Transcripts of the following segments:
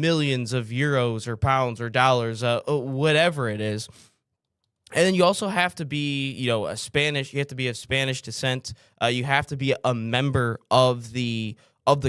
millions of euros or pounds or dollars, whatever it is. And then you also have to be, a Spanish. You have to be of Spanish descent. You have to be a member of the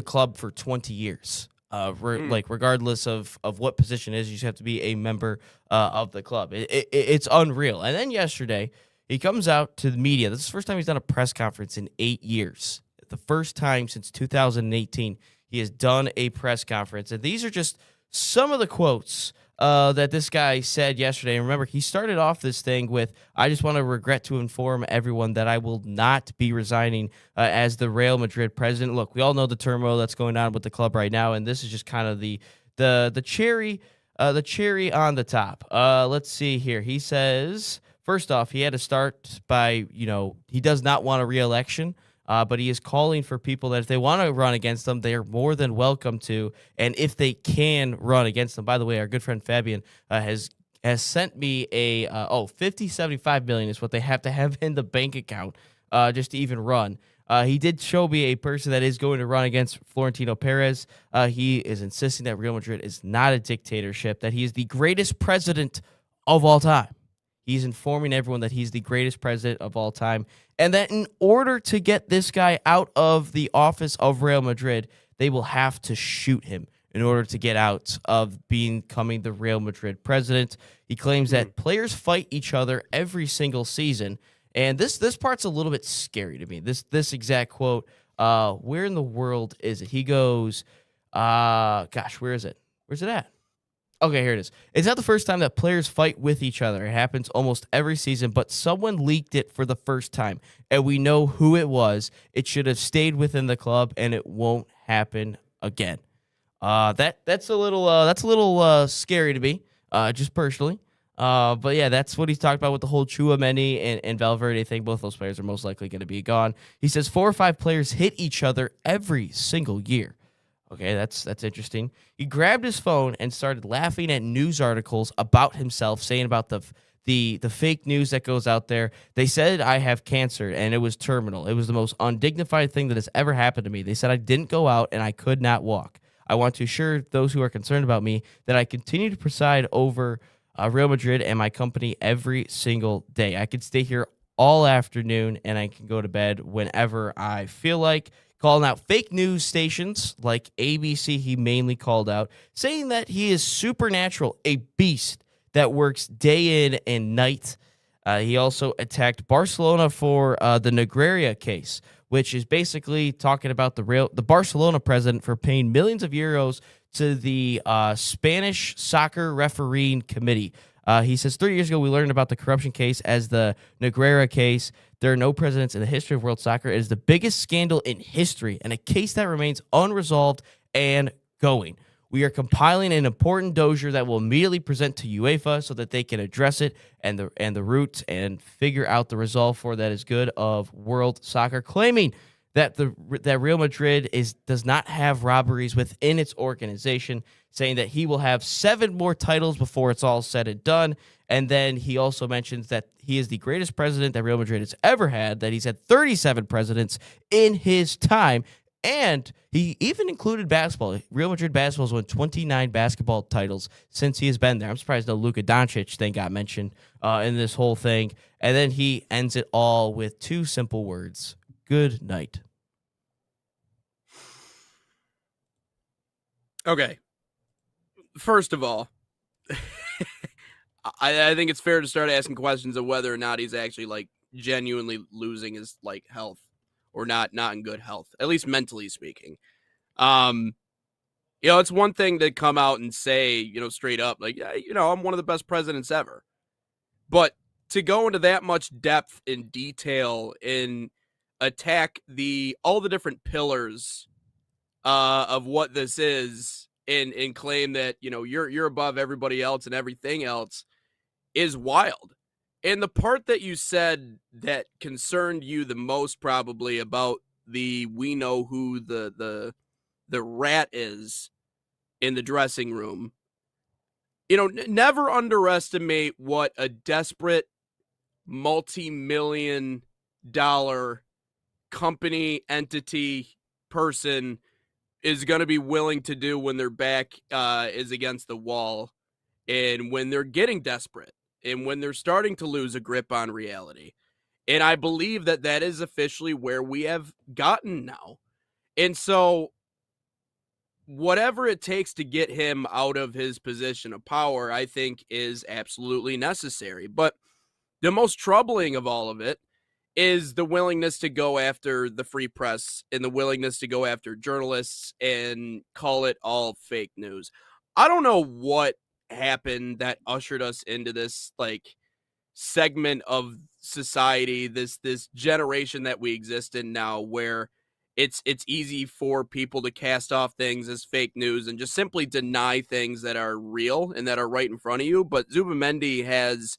club for 20 years. Like regardless of what position it is, you just have to be a member of the club. It's unreal. And then yesterday, he comes out to the media. This is the first time he's done a press conference in 8 years. The first time since 2018 he has done a press conference. And these are just some of the quotes that this guy said yesterday. And remember, he started off this thing with, I just want to regret to inform everyone that I will not be resigning as the Real Madrid president. Look, we all know the turmoil that's going on with the club right now, and this is just kind of the cherry on the top. Let's see here. He says, first off, he had to start by, he does not want a re-election. But he is calling for people that if they want to run against them, they are more than welcome to. And if they can run against them, by the way, our good friend Fabian has sent me a 75 million is what they have to have in the bank account just to even run. He did show me a person that is going to run against Florentino Pérez. He is insisting that Real Madrid is not a dictatorship, that he is the greatest president of all time. He's informing everyone that he's the greatest president of all time, and that in order to get this guy out of the office of Real Madrid, they will have to shoot him in order to get out of becoming the Real Madrid president. He claims that players fight each other every single season, and this part's a little bit scary to me. This exact quote, where in the world is it? He goes, where is it? Where's it at? Okay, here it is. It's not the first time that players fight with each other. It happens almost every season, but someone leaked it for the first time, and we know who it was. It should have stayed within the club, and it won't happen again. That's a little scary to me, just personally. But yeah, that's what he's talked about with the whole Tchouaméni and Valverde thing. Both those players are most likely going to be gone. He says 4 or 5 players hit each other every single year. Okay, that's interesting. He grabbed his phone and started laughing at news articles about himself, saying about the fake news that goes out there. They said I have cancer and it was terminal. It was the most undignified thing that has ever happened to me. They said I didn't go out and I could not walk. I want to assure those who are concerned about me that I continue to preside over Real Madrid and my company every single day. I could stay here all afternoon and I can go to bed whenever I feel like. Calling out fake news stations like ABC, he mainly called out, saying that he is supernatural, a beast that works day in and night. He also attacked Barcelona for the Negreira case, which is basically talking about the Barcelona president for paying millions of euros to the Spanish soccer refereeing committee. He says 30 years ago, we learned about the corruption case as the Negreira case. There are no precedents in the history of world soccer. It is the biggest scandal in history and a case that remains unresolved and going. We are compiling an important dossier that will immediately present to UEFA so that they can address it and the roots and figure out the resolve for that is good of world soccer, claiming that that Real Madrid does not have robberies within its organization, saying that he will have 7 more titles before it's all said and done. And then he also mentions that he is the greatest president that Real Madrid has ever had, that he's had 37 presidents in his time. And he even included basketball. Real Madrid basketball has won 29 basketball titles since he has been there. I'm surprised no Luka Doncic thing got mentioned in this whole thing. And then he ends it all with 2 simple words. Good night. Okay. First of all, I think it's fair to start asking questions of whether or not he's actually genuinely losing his health or not in good health, at least mentally speaking. It's one thing to come out and say, straight up, I'm one of the best presidents ever. But to go into that much depth and detail and attack all the different pillars of what this is and claim that, you're above everybody else and everything else is wild. And the part that you said that concerned you the most probably about we know who the rat is in the dressing room. Never underestimate what a desperate multi-million dollar company, entity, person is going to be willing to do when their back is against the wall and when they're getting desperate and when they're starting to lose a grip on reality. And I believe that that is officially where we have gotten now. And so whatever it takes to get him out of his position of power, I think is absolutely necessary. But the most troubling of all of it is the willingness to go after the free press and the willingness to go after journalists and call it all fake news. I don't know what happened that ushered us into this like segment of society, this generation that we exist in now, where it's easy for people to cast off things as fake news and just simply deny things that are real and that are right in front of you. But Zubamendi has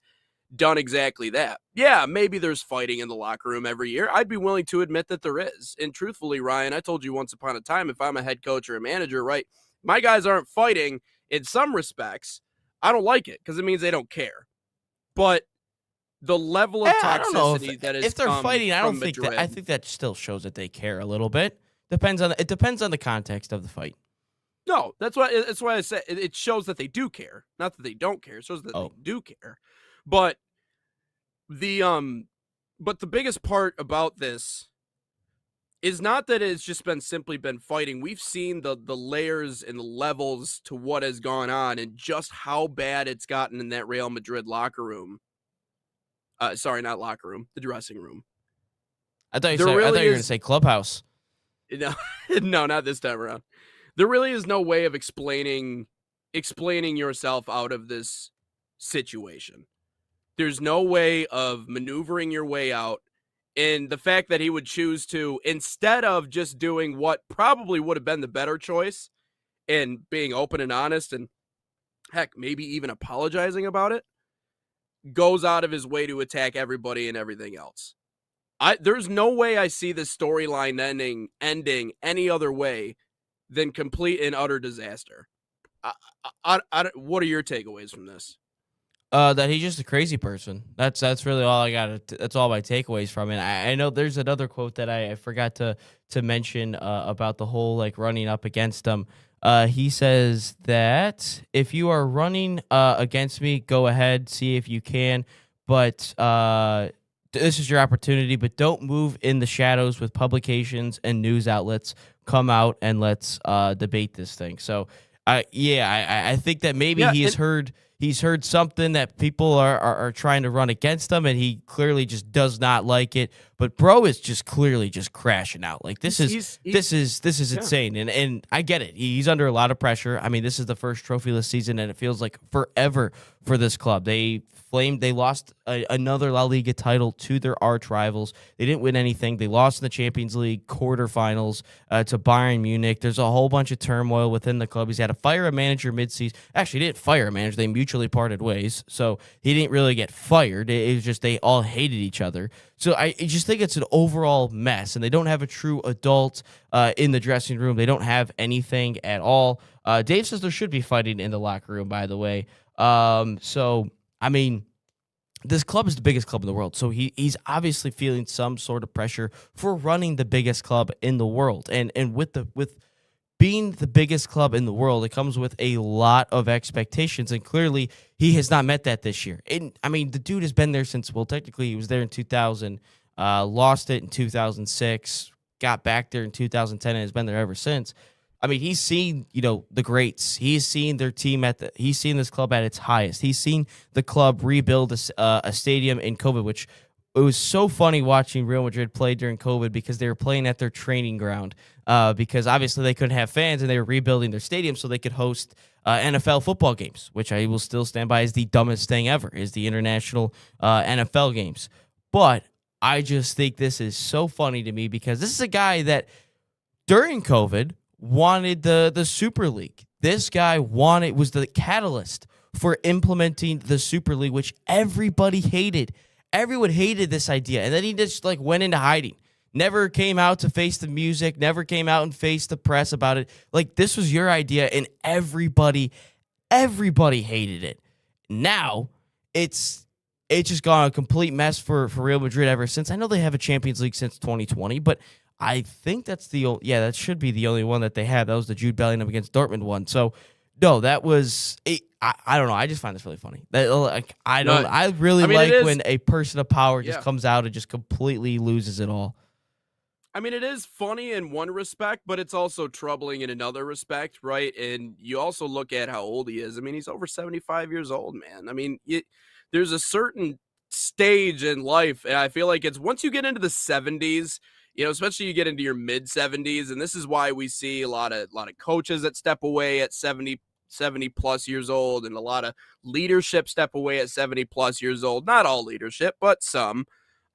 done exactly that. Yeah, maybe there's fighting in the locker room every year. I'd be willing to admit that there is. And truthfully, Ryan, I told you once upon a time, if I'm a head coach or a manager, right, my guys aren't fighting in some respects, I don't like it because it means they don't care. But the level of toxicity that is if they're fighting, I don't think Madrid, that. I think that still shows that they care a little bit. It depends on the context of the fight. No, that's why I said it shows that they do care, not that they don't care. It shows that they do care. But the biggest part about this is not that it's just simply been fighting. We've seen the layers and the levels to what has gone on and just how bad it's gotten in that Real Madrid locker room. Sorry, not locker room, the dressing room. I thought you were going to say clubhouse. No, no, not this time around. There really is no way of explaining yourself out of this situation. There's no way of maneuvering your way out. And the fact that he would choose to, instead of just doing what probably would have been the better choice and being open and honest and heck, maybe even apologizing about it, goes out of his way to attack everybody and everything else. There's no way I see this storyline ending any other way than complete and utter disaster. What are your takeaways from this? That he's just a crazy person. That's really all I got. That's all my takeaways from it. I know there's another quote that I forgot to mention about the whole like running up against him. He says that if you are running against me, go ahead, see if you can. But this is your opportunity. But don't move in the shadows with publications and news outlets. Come out and let's debate this thing. So, I think that maybe he's heard something that people are trying to run against him, and he clearly just does not like it. But bro is just clearly just crashing out. Like this is insane, and I get it. He's under a lot of pressure. I mean, this is the first trophyless season, and it feels like forever for this club. They lost another La Liga title to their arch rivals. They didn't win anything. They lost in the Champions League quarterfinals to Bayern Munich. There's a whole bunch of turmoil within the club. He's had to fire a manager midseason. Actually, he didn't fire a manager. They mutually parted ways, so he didn't really get fired. It was just they all hated each other. So I just think it's an overall mess, and they don't have a true adult in the dressing room. They don't have anything at all. Dave says there should be fighting in the locker room, by the way. So, I mean, this club is the biggest club in the world, so he's obviously feeling some sort of pressure for running the biggest club in the world. And with being the biggest club in the world, it comes with a lot of expectations, and clearly he has not met that this year. And I mean, the dude has been there since, well, technically he was there in 2000, lost it in 2006, got back there in 2010, and has been there ever since. I mean, he's seen, the greats. He's seen their team he's seen this club at its highest. He's seen the club rebuild a stadium in COVID, which it was so funny watching Real Madrid play during COVID because they were playing at their training ground because obviously they couldn't have fans and they were rebuilding their stadium so they could host NFL football games, which I will still stand by as the dumbest thing ever, is the international NFL games. But I just think this is so funny to me because this is a guy that during COVID wanted the Super League. This guy was the catalyst for implementing the Super League, which everybody hated. Everyone hated this idea. And then he just went into hiding. Never came out to face the music, never came out and face the press about it. Like, this was your idea, and everybody hated it. Now, it's just gone a complete mess for Real Madrid ever since. I know they have a Champions League since 2020, but I think that's that should be the only one that they had. That was the Jude Bellingham against Dortmund one. So no, that was I don't know. I just find this really funny. No, I really I mean, it like is. when a person of power just Yeah. comes out and just completely loses it all. I mean, it is funny in one respect, but it's also troubling in another respect, right? And you also look at how old he is. I mean, he's over 75 years old, man. I mean, there's a certain stage in life, and I feel like it's once you get into the 70s, especially you get into your mid 70s, and this is why we see a lot of coaches that step away at 70 plus years old, and a lot of leadership step away at 70 plus years old. Not all leadership, but some.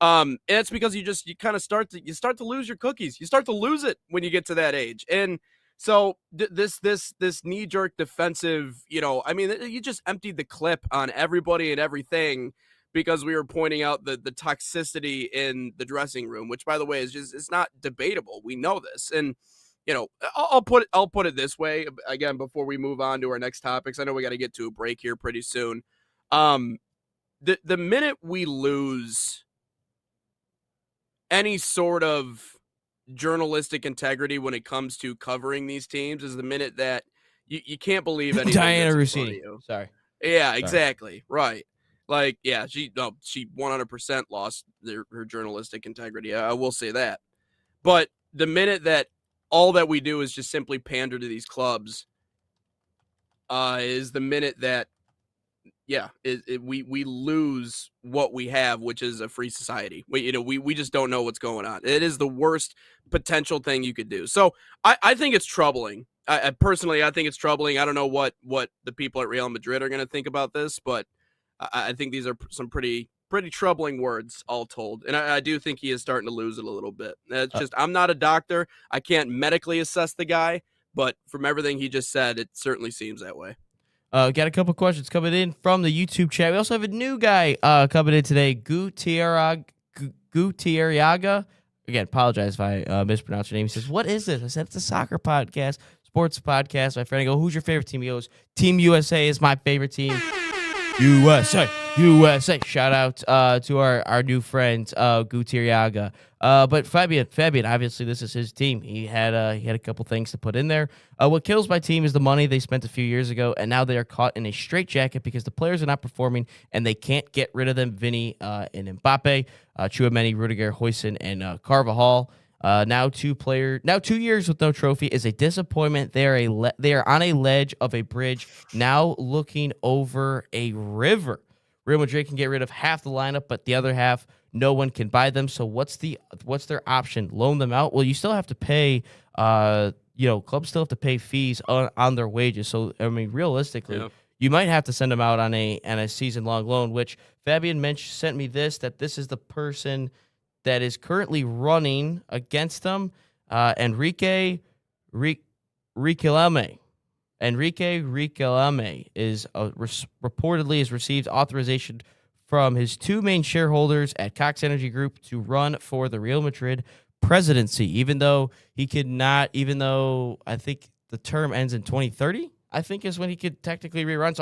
And it's because you kind of start to lose your cookies. You start to lose it when you get to that age. And so this knee jerk defensive, I mean, you just emptied the clip on everybody and everything because we were pointing out the toxicity in the dressing room, which by the way it's not debatable. We know this. And I'll put it this way again before we move on to our next topics. I know we got to get to a break here pretty soon. The minute we lose any sort of journalistic integrity when it comes to covering these teams is the minute that you can't believe anything. Diana that's in front of Rossini. you. Sorry. Yeah, Sorry. exactly. Right. Like, yeah, she 100% lost her journalistic integrity. I will say that. But the minute that all that we do is just simply pander to these clubs, is the minute that we lose what we have, which is a free society. We just don't know what's going on. It is the worst potential thing you could do. So I think it's troubling. I personally think it's troubling. I don't know what the people at Real Madrid are going to think about this, but I think these are some pretty troubling words all told. And I do think he is starting to lose it a little bit. It's just, I'm not a doctor. I can't medically assess the guy, but from everything he just said, it certainly seems that way. Got a couple questions coming in from the YouTube chat. We also have a new guy coming in today, Gutierrez. Again, apologize if I mispronounce your name. He says, "What is this?" I said, "It's a soccer podcast, sports podcast." My friend, I go, "Who's your favorite team?" He goes, "Team USA is my favorite team." USA. Shout out to our new friend Gutierrez. But Fabian, obviously this is his team. He had a couple things to put in there. What kills my team is the money they spent a few years ago, and now they are caught in a straitjacket because the players are not performing, and they can't get rid of them. Vinny and Mbappe, Tchouaméni, Rudiger, Huijsen, and Carvajal. Now 2 years with no trophy is a disappointment. They are on a ledge of a bridge, now looking over a river. Real Madrid can get rid of half the lineup, but the other half, no one can buy them. So what's their option? Loan them out? Well, you still have to pay. Clubs still have to pay fees on their wages. So I mean, realistically, you might have to send them out on a season-long loan. Which Fabian sent me that this is the person that is currently running against them, Enrique Riquelme. Enrique Riquelme is reportedly has received authorization from his 2 main shareholders at Cox Energy Group to run for the Real Madrid presidency, even though I think the term ends in 2030, I think is when he could technically rerun. So